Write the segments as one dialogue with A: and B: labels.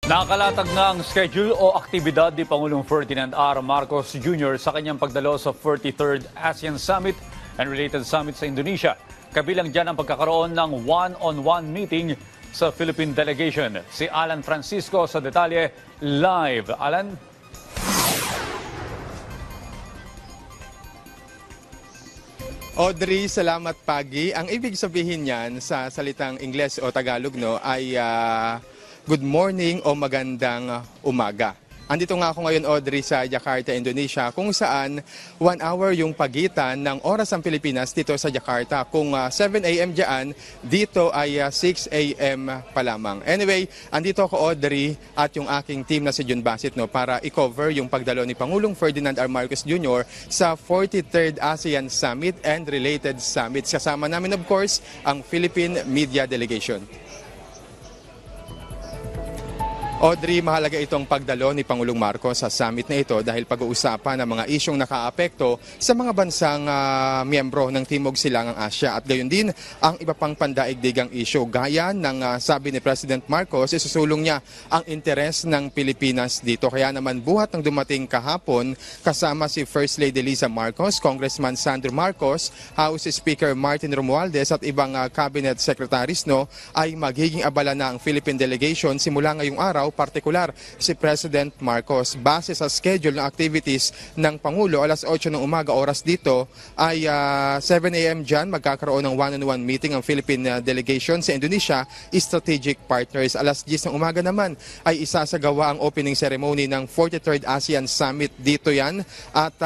A: Nakalatag na ang schedule o aktibidad ni Pangulong Ferdinand R. Marcos Jr. sa kanyang pagdalo sa 43rd ASEAN Summit and related summit sa Indonesia. Kabilang dyan ang pagkakaroon ng one-on-one meeting sa Philippine delegation. Si Alan Francisco sa detalye live. Alan?
B: Audrey, salamat Pagi. Ang ibig sabihin niyan sa salitang Ingles o Tagalog ay good morning o magandang umaga. Andito nga ako ngayon, Audrey, sa Jakarta, Indonesia, kung saan 1 hour yung pagitan ng oras ng Pilipinas dito sa Jakarta. Kung 7 a.m. dyan, dito ay 6 a.m. pa lamang. Anyway, andito ako, Audrey, at yung aking team na si Jun Basit para i-cover yung pagdalo ni Pangulong Ferdinand R. Marcos Jr. sa 43rd ASEAN Summit and related summits. Kasama namin, of course, ang Philippine Media Delegation. Audrey, mahalaga itong pagdalo ni Pangulong Marcos sa summit na ito dahil pag-uusapan ang mga isyong nakaapekto sa mga bansang miyembro ng Timog Silangang Asya at gayon din ang iba pang pandaigdigang isyu. Gaya ng sabi ni President Marcos, isusulong niya ang interes ng Pilipinas dito. Kaya naman buhat ng dumating kahapon kasama si First Lady Liza Marcos, Congressman Sandro Marcos, House Speaker Martin Romualdez at ibang cabinet secretaries ay magiging abala na ang Philippine delegation simula ngayong araw, partikular si President Marcos. Base sa schedule ng activities ng Pangulo, alas 8 ng umaga oras dito ay 7 a.m. dyan magkakaroon ng one-on-one meeting ang Philippine delegation sa Indonesia Strategic Partners. Alas 10 ng umaga naman ay isasagawa ang opening ceremony ng 43rd ASEAN Summit dito yan at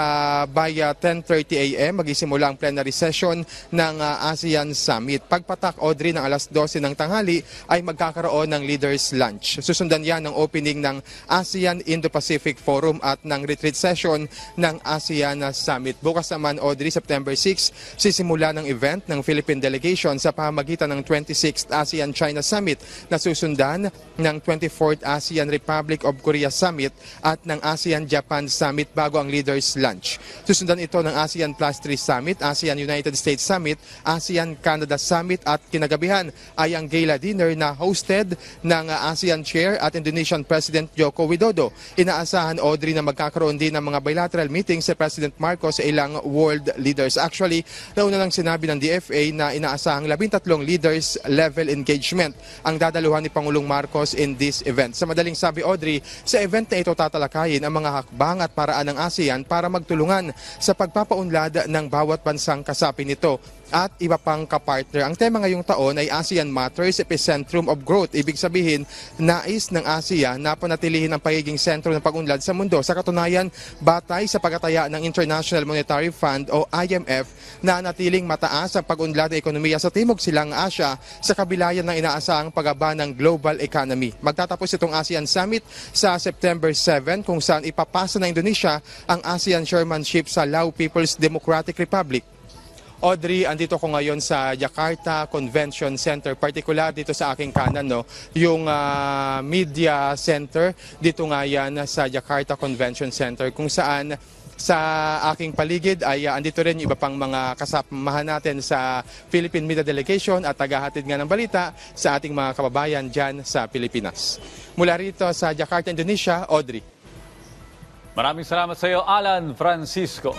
B: by 10:30 a.m. magisimula ang plenary session ng ASEAN Summit. Pagpatak, Audrey, ng alas 12 ng tanghali ay magkakaroon ng leaders lunch. Susundan yan ng opening ng ASEAN Indo-Pacific Forum at ng retreat session ng ASEAN Summit. Bukas naman, Audrey, September 6, sisimula ng event ng Philippine delegation sa pamamagitan ng 26th ASEAN-China Summit na susundan ng 24th ASEAN Republic of Korea Summit at ng ASEAN-Japan Summit bago ang leaders lunch. Susundan ito ng ASEAN Plus 3 Summit, ASEAN United States Summit, ASEAN Canada Summit at kinagabihan ay ang gala dinner na hosted ng ASEAN Chair at Indonesian President Joko Widodo. Inaasahan, Audrey, na magkakaroon din ng mga bilateral meetings si President Marcos sa ilang world leaders. Actually, nauna lang sinabi ng DFA na inaasahang 13 leaders level engagement ang dadaluhan ni Pangulong Marcos in this event. Sa madaling sabi, Audrey, sa event na ito tatalakayin ang mga hakbang at paraan ng ASEAN para magtulungan sa pagpapaunlad ng bawat bansang kasapi nito at iba pang kapartner. Ang tema ngayong taon ay ASEAN Matters, Epicentrum of Growth. Ibig sabihin, nais ng ASEAN na panatilihin ang pagiging sentro ng pag-unlad sa mundo. Sa katunayan, batay sa pagtataya ng International Monetary Fund o IMF na natiling mataas ang pag-unlad ng ekonomiya sa Timog Silangang Asya sa kabilayan ng inaasahang pagaba ng global economy. Magtatapos itong ASEAN Summit sa September 7 kung saan ipapasa ng Indonesia ang ASEAN chairmanship sa Lao People's Democratic Republic. Audrey, andito ko ngayon sa Jakarta Convention Center, particular dito sa aking kanan, yung media center. Dito nga yan sa Jakarta Convention Center kung saan sa aking paligid ay andito rin yung iba pang mga kasamahan natin sa Philippine Media Delegation at tagahatid nga ng balita sa ating mga kababayan dyan sa Pilipinas. Mula rito sa Jakarta, Indonesia, Audrey.
A: Maraming salamat sa iyo, Alan Francisco.